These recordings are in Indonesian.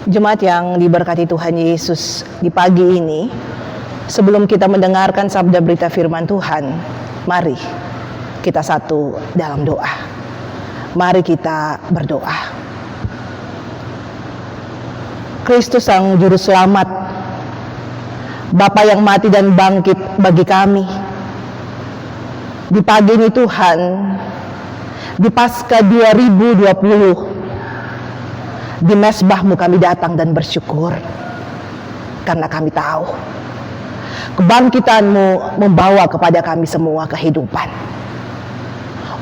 Jemaat yang diberkati Tuhan Yesus, di pagi ini, sebelum kita mendengarkan sabda berita firman Tuhan, mari kita satu dalam doa. Mari kita berdoa. Kristus Sang Juru Selamat, Bapa yang mati dan bangkit bagi kami, di pagi ini Tuhan, di Paskah 2020, di mesbah-Mu kami datang dan bersyukur, karena kami tahu kebangkitan-Mu membawa kepada kami semua kehidupan.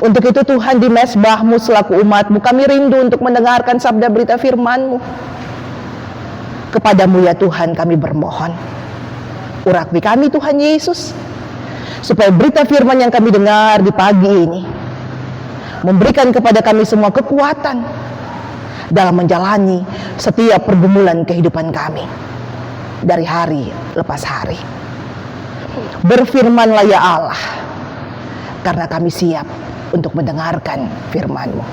Untuk itu Tuhan, di mesbah-Mu selaku umat-Mu, kami rindu untuk mendengarkan sabda berita firman-Mu. Kepadamu ya Tuhan kami bermohon, urapi kami Tuhan Yesus, supaya berita firman yang kami dengar di pagi ini memberikan kepada kami semua kekuatan dalam menjalani setiap pergumulan kehidupan kami dari hari lepas hari. Berfirmanlah ya Allah, karena kami siap untuk mendengarkan firman-Mu.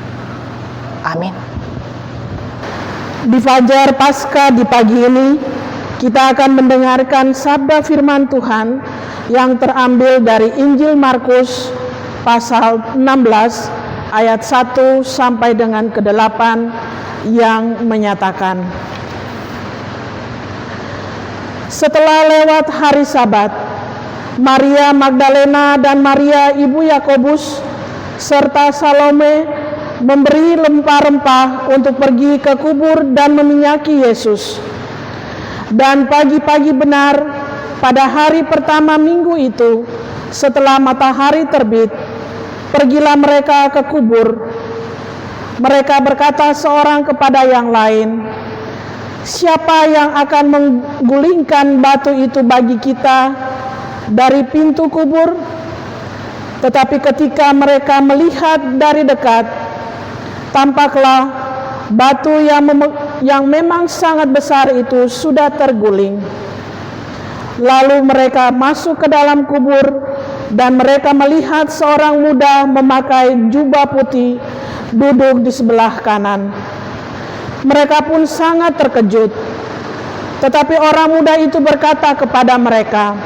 Amin. Di Fajar Paskah di pagi ini, kita akan mendengarkan sabda firman Tuhan yang terambil dari Injil Markus pasal 16 ayat 1 sampai dengan ke-8 yang menyatakan, setelah lewat hari Sabat, Maria Magdalena dan Maria ibu Yakobus serta Salome memberi rempah-rempah untuk pergi ke kubur dan meminyaki Yesus. Dan pagi-pagi benar pada hari pertama minggu itu, setelah matahari terbit, pergilah mereka ke kubur. Mereka berkata seorang kepada yang lain, siapa yang akan menggulingkan batu itu bagi kita dari pintu kubur? Tetapi ketika mereka melihat dari dekat, tampaklah batu yang memang sangat besar itu sudah terguling. Lalu mereka masuk ke dalam kubur, dan mereka melihat seorang muda memakai jubah putih duduk di sebelah kanan. Mereka pun sangat terkejut. Tetapi orang muda itu berkata kepada mereka,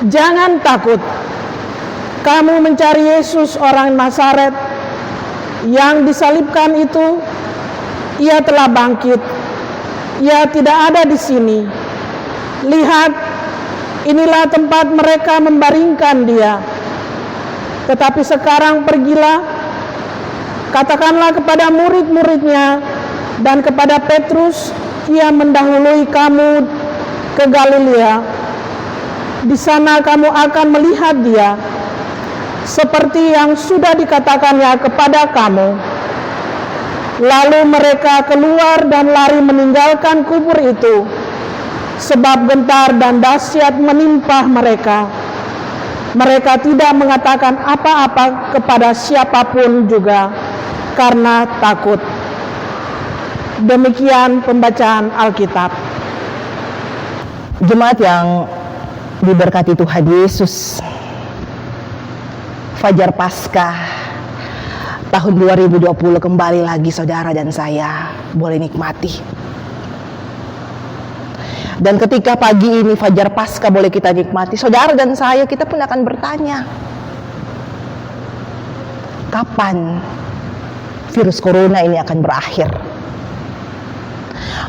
jangan takut. Kamu mencari Yesus orang Nazaret yang disalibkan itu. Ia telah bangkit. Ia tidak ada di sini. Lihat, inilah tempat mereka membaringkan dia. Tetapi sekarang pergilah, katakanlah kepada murid-muridnya dan kepada Petrus, ia mendahului kamu ke Galilea. Di sana kamu akan melihat dia, seperti yang sudah dikatakannya kepada kamu. Lalu mereka keluar dan lari meninggalkan kubur itu, sebab gentar dan dahsyat menimpa mereka. Mereka tidak mengatakan apa-apa kepada siapapun juga, karena takut. Demikian pembacaan Alkitab. Jemaat yang diberkati Tuhan Yesus, Fajar Paskah tahun 2020 kembali lagi saudara dan saya boleh nikmati. Dan ketika pagi ini Fajar Paskah boleh kita nikmati, saudara dan saya, kita pun akan bertanya, kapan virus corona ini akan berakhir?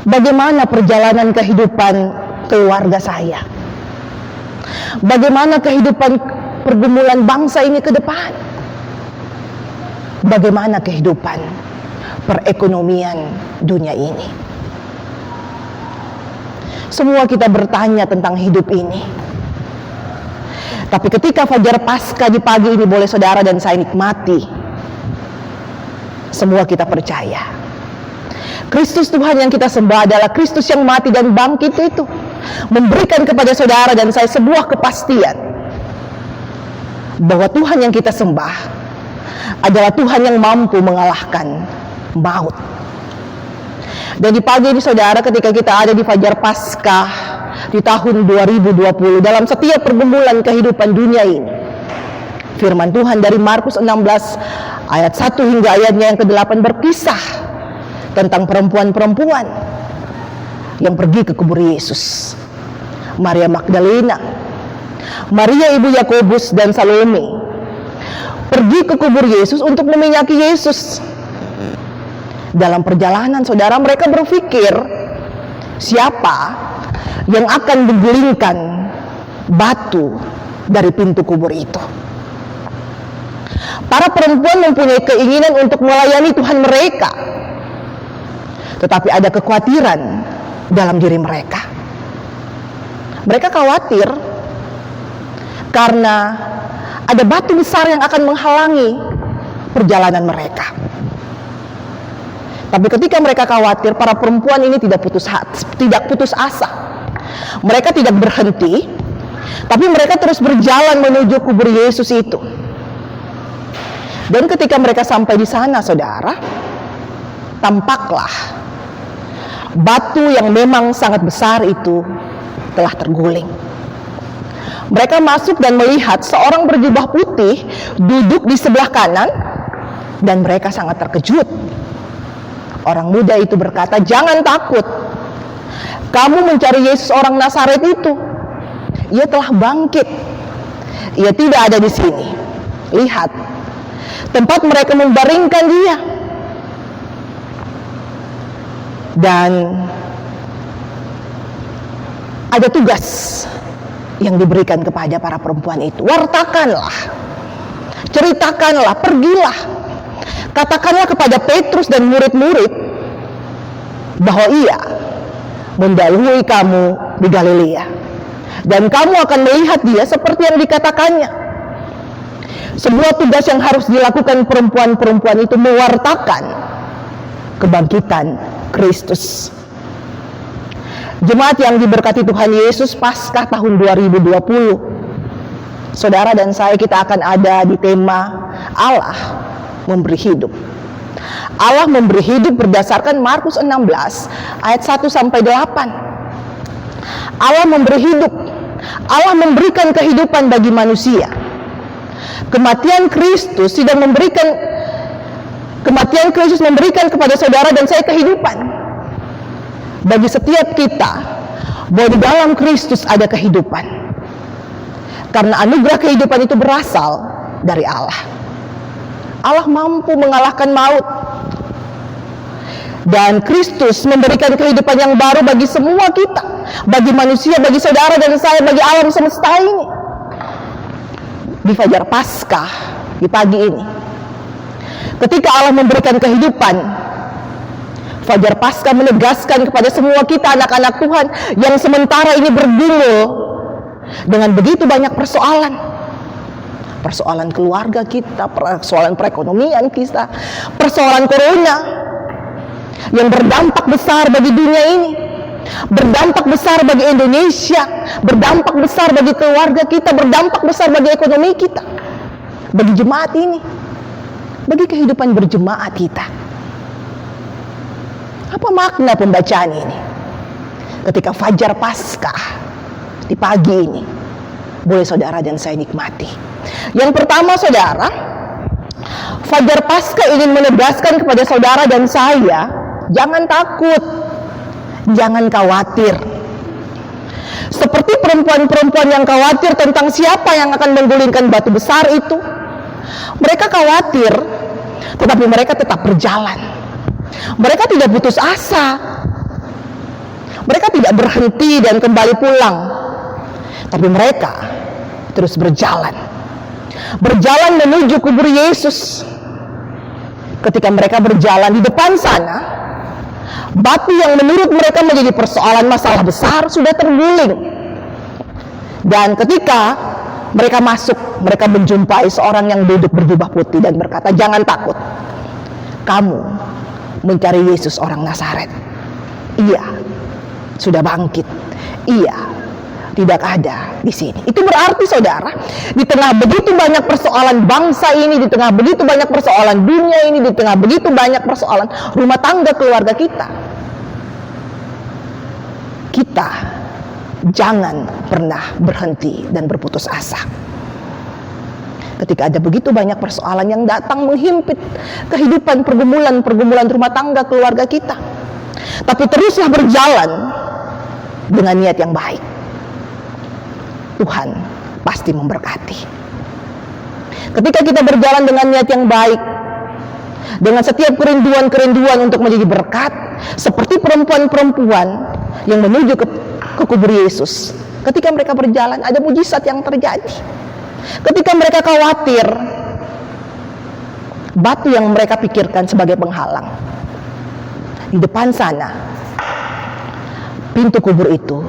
Bagaimana perjalanan kehidupan keluarga saya? Bagaimana kehidupan pergumulan bangsa ini ke depan? Bagaimana kehidupan perekonomian dunia ini? Semua kita bertanya tentang hidup ini. Tapi ketika Fajar Paskah di pagi ini boleh saudara dan saya nikmati, semua kita percaya Kristus Tuhan yang kita sembah adalah Kristus yang mati dan bangkit itu, memberikan kepada saudara dan saya sebuah kepastian bahwa Tuhan yang kita sembah adalah Tuhan yang mampu mengalahkan maut. Dan di pagi ini saudara, ketika kita ada di Fajar Paskah di tahun 2020, dalam setiap pergumulan kehidupan dunia ini, firman Tuhan dari Markus 16 ayat 1 hingga ayatnya yang ke-8 berkisah tentang perempuan-perempuan yang pergi ke kubur Yesus. Maria Magdalena, Maria ibu Yakobus dan Salome pergi ke kubur Yesus untuk meminyaki Yesus. Dalam perjalanan, saudara, mereka berpikir siapa yang akan menggulingkan batu dari pintu kubur itu. Para perempuan mempunyai keinginan untuk melayani Tuhan mereka, tetapi ada kekhawatiran dalam diri mereka. Mereka khawatir karena ada batu besar yang akan menghalangi perjalanan mereka. Tapi ketika mereka khawatir, para perempuan ini tidak putus asa. Mereka tidak berhenti, tapi mereka terus berjalan menuju kubur Yesus itu. Dan ketika mereka sampai di sana, saudara, tampaklah batu yang memang sangat besar itu telah terguling. Mereka masuk dan melihat seorang berjubah putih duduk di sebelah kanan, dan mereka sangat terkejut. Orang muda itu berkata, "Jangan takut. Kamu mencari Yesus orang Nazaret itu. Ia telah bangkit. Ia tidak ada di sini. Lihat, tempat mereka membaringkan dia." Dan ada tugas yang diberikan kepada para perempuan itu. Wartakanlah, ceritakanlah, pergilah, katakanlah kepada Petrus dan murid-murid bahwa ia mendahului kamu di Galilea, dan kamu akan melihat dia seperti yang dikatakannya. Sebuah tugas yang harus dilakukan perempuan-perempuan itu, mewartakan kebangkitan Kristus. Jemaat yang diberkati Tuhan Yesus, Paskah tahun 2020, saudara dan saya, kita akan ada di tema Allah memberi hidup. Allah memberi hidup berdasarkan Markus 16 ayat 1 sampai 8. Allah memberi hidup. Allah memberikan kehidupan bagi manusia. Kematian Kristus memberikan kepada saudara dan saya kehidupan. Bagi setiap kita, bahwa di dalam Kristus ada kehidupan. Karena anugerah kehidupan itu berasal dari Allah. Allah mampu mengalahkan maut. Dan Kristus memberikan kehidupan yang baru bagi semua kita, bagi manusia, bagi saudara dan saya, bagi alam semesta ini. Di Fajar Paskah, di pagi ini, ketika Allah memberikan kehidupan, Fajar Paskah menegaskan kepada semua kita, anak-anak Tuhan yang sementara ini bergumul dengan begitu banyak persoalan. Persoalan keluarga kita, persoalan perekonomian kita, persoalan corona yang berdampak besar bagi dunia ini, berdampak besar bagi Indonesia, berdampak besar bagi keluarga kita, berdampak besar bagi ekonomi kita, bagi jemaat ini, bagi kehidupan berjemaat kita. Apa makna pembacaan ini? Ketika Fajar Paskah di pagi ini, boleh saudara dan saya nikmati. Yang pertama, saudara, Fajar Paskah ingin menegaskan kepada saudara dan saya, jangan takut, jangan khawatir. Seperti perempuan-perempuan yang khawatir tentang siapa yang akan menggulingkan batu besar itu. Mereka khawatir, tetapi mereka tetap berjalan. Mereka tidak putus asa. Mereka tidak berhenti dan kembali pulang. Tapi mereka terus berjalan. Berjalan menuju kubur Yesus. Ketika mereka berjalan, di depan sana, batu yang menurut mereka menjadi persoalan masalah besar sudah terguling. Dan ketika mereka masuk, mereka menjumpai seorang yang duduk berjubah putih dan berkata, "Jangan takut. Kamu mencari Yesus orang Nazaret. Ia sudah bangkit. Ia tidak ada di sini." Itu berarti, saudara, di tengah begitu banyak persoalan bangsa ini, di tengah begitu banyak persoalan dunia ini, di tengah begitu banyak persoalan rumah tangga keluarga kita, kita jangan pernah berhenti dan berputus asa. Ketika ada begitu banyak persoalan yang datang menghimpit kehidupan, pergumulan rumah tangga keluarga kita. Tapi teruslah berjalan dengan niat yang baik. Tuhan pasti memberkati. Ketika kita berjalan dengan niat yang baik, dengan setiap kerinduan-kerinduan untuk menjadi berkat, seperti perempuan-perempuan yang menuju ke kubur Yesus. Ketika mereka berjalan, ada mujizat yang terjadi. Ketika mereka khawatir, batu yang mereka pikirkan sebagai penghalang, di depan sana, pintu kubur itu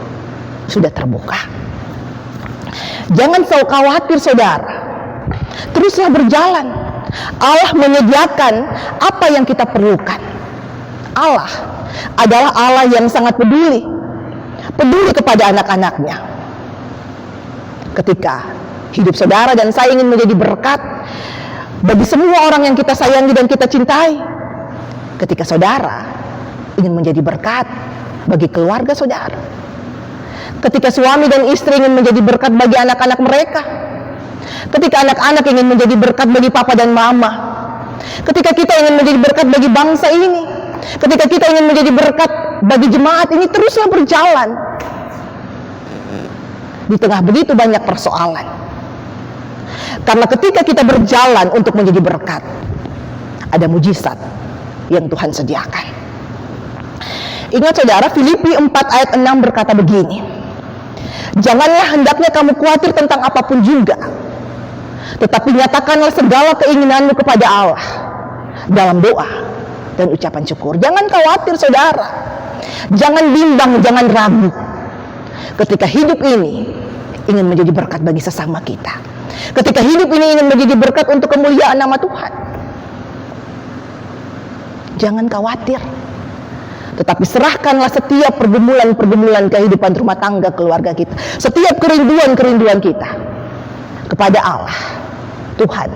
sudah terbuka. Jangan selalu khawatir, saudara. Teruslah berjalan. Allah menyediakan apa yang kita perlukan. Allah adalah Allah yang sangat peduli kepada anak-anaknya. Ketika hidup saudara dan saya ingin menjadi berkat bagi semua orang yang kita sayangi dan kita cintai, ketika saudara ingin menjadi berkat bagi keluarga saudara, ketika suami dan istri ingin menjadi berkat bagi anak-anak mereka, ketika anak-anak ingin menjadi berkat bagi papa dan mama, ketika kita ingin menjadi berkat bagi bangsa ini, ketika kita ingin menjadi berkat bagi jemaat ini, teruslah berjalan di tengah begitu banyak persoalan. Karena ketika kita berjalan untuk menjadi berkat, ada mujizat yang Tuhan sediakan. Ingat saudara, Filipi 4 ayat 6 berkata begini, janganlah hendaknya kamu khawatir tentang apapun juga, tetapi nyatakanlah segala keinginanmu kepada Allah dalam doa dan ucapan syukur. Jangan khawatir saudara, jangan bimbang, jangan ragu. Ketika hidup ini ingin menjadi berkat bagi sesama kita, ketika hidup ini ingin menjadi berkat untuk kemuliaan nama Tuhan, jangan khawatir. Tetapi serahkanlah setiap pergumulan kehidupan rumah tangga keluarga kita, setiap kerinduan kita kepada Allah, Tuhan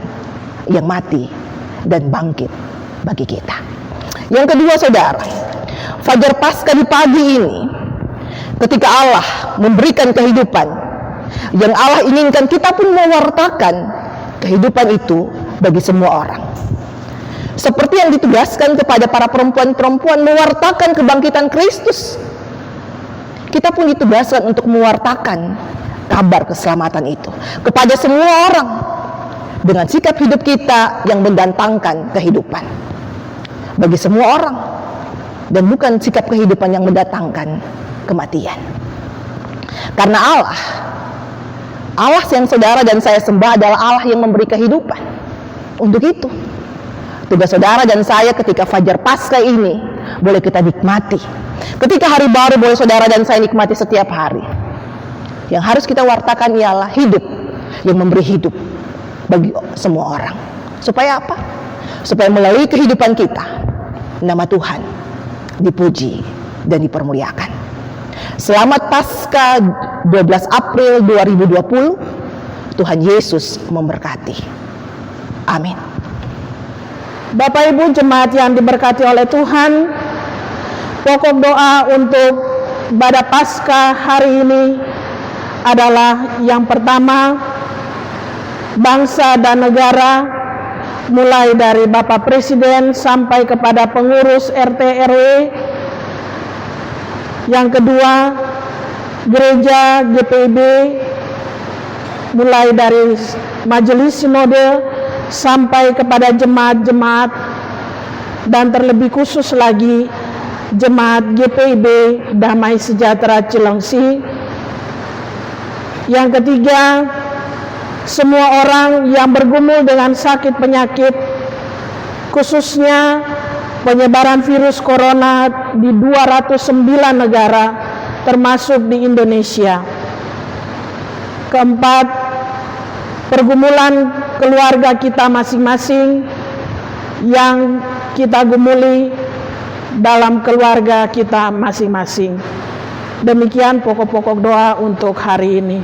yang mati dan bangkit bagi kita. Yang kedua saudara, Fajar Paskah di pagi ini, ketika Allah memberikan kehidupan yang Allah inginkan, kita pun mewartakan kehidupan itu bagi semua orang. Seperti yang ditugaskan kepada para perempuan-perempuan mewartakan kebangkitan Kristus, kita pun ditugaskan untuk mewartakan kabar keselamatan itu kepada semua orang dengan sikap hidup kita yang mendatangkan kehidupan bagi semua orang, dan bukan sikap kehidupan yang mendatangkan kematian. Karena Allah yang saudara dan saya sembah adalah Allah yang memberi kehidupan. Untuk itu tugas saudara dan saya ketika Fajar Paskah ini boleh kita nikmati. Ketika hari baru boleh saudara dan saya nikmati setiap hari. Yang harus kita wartakan ialah hidup yang memberi hidup bagi semua orang. Supaya apa? Supaya melalui kehidupan kita, nama Tuhan dipuji dan dipermuliakan. Selamat Paskah 12 April 2020. Tuhan Yesus memberkati. Amin. Bapak Ibu jemaat yang diberkati oleh Tuhan, pokok doa untuk ibadah Paskah hari ini adalah yang pertama, bangsa dan negara, mulai dari Bapak Presiden sampai kepada pengurus RT RW. Yang kedua, gereja GPIB, mulai dari majelis sinode sampai kepada jemaat-jemaat, dan terlebih khusus lagi jemaat GPIB Damai Sejahtera Cilengsi. Yang ketiga, semua orang yang bergumul dengan sakit penyakit, khususnya penyebaran virus corona di 209 negara termasuk di Indonesia. Keempat, pergumulan keluarga kita masing-masing yang kita gumuli dalam keluarga kita masing-masing. Demikian pokok-pokok doa untuk hari ini.